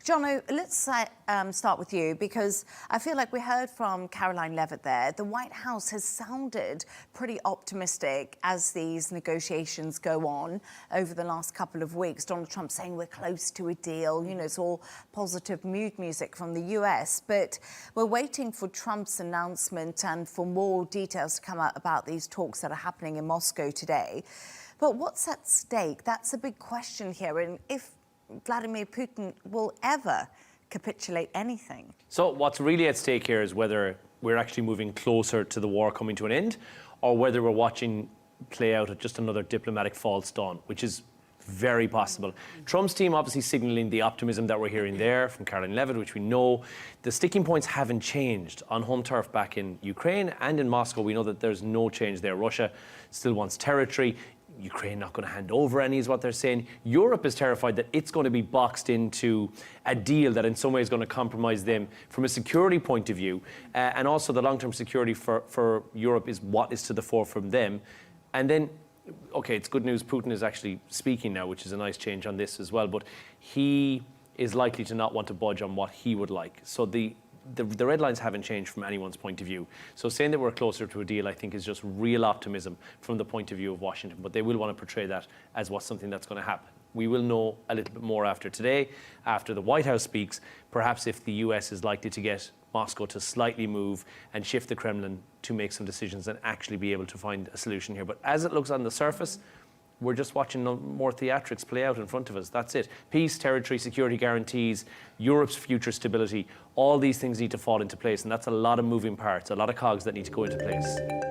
Jono, let's start with you, because I feel like we heard from Caroline Levitt there. The White House has sounded pretty optimistic as these negotiations go on over the last couple of weeks. Donald Trump saying we're close to a deal. You know, it's all positive mood music from the US. But we're waiting for Trump's announcement and for more details to come out about these talks that are happening in Moscow today. But what's at stake? That's a big question here. And if Vladimir Putin will ever capitulate anything. So what's really at stake here is whether we're actually moving closer to the war coming to an end, or whether we're watching play out at just another diplomatic false dawn, which is very possible. Trump's team obviously signalling the optimism that we're hearing there from Caroline Levitt, which we know. The sticking points haven't changed on home turf back in Ukraine and in Moscow. We know that there's no change there. Russia still wants territory. Ukraine not going to hand over any is what they're saying. Europe is terrified that it's going to be boxed into a deal that in some way is going to compromise them from a security point of view. And also the long-term security for Europe is what is to the fore from them. And then, okay, it's good news Putin is actually speaking now, which is a nice change on this as well. But he is likely to not want to budge on what he would like. So the red lines haven't changed from anyone's point of view. So saying that we're closer to a deal, I think, is just real optimism from the point of view of Washington. But they will want to portray that as something that's going to happen. We will know a little bit more after today, after the White House speaks, perhaps if the US is likely to get Moscow to slightly move and shift the Kremlin to make some decisions and actually be able to find a solution here. But as it looks on the surface, we're just watching more theatrics play out in front of us. That's it. Peace, territory, security guarantees, Europe's future stability, all these things need to fall into place. And that's a lot of moving parts, a lot of cogs that need to go into place.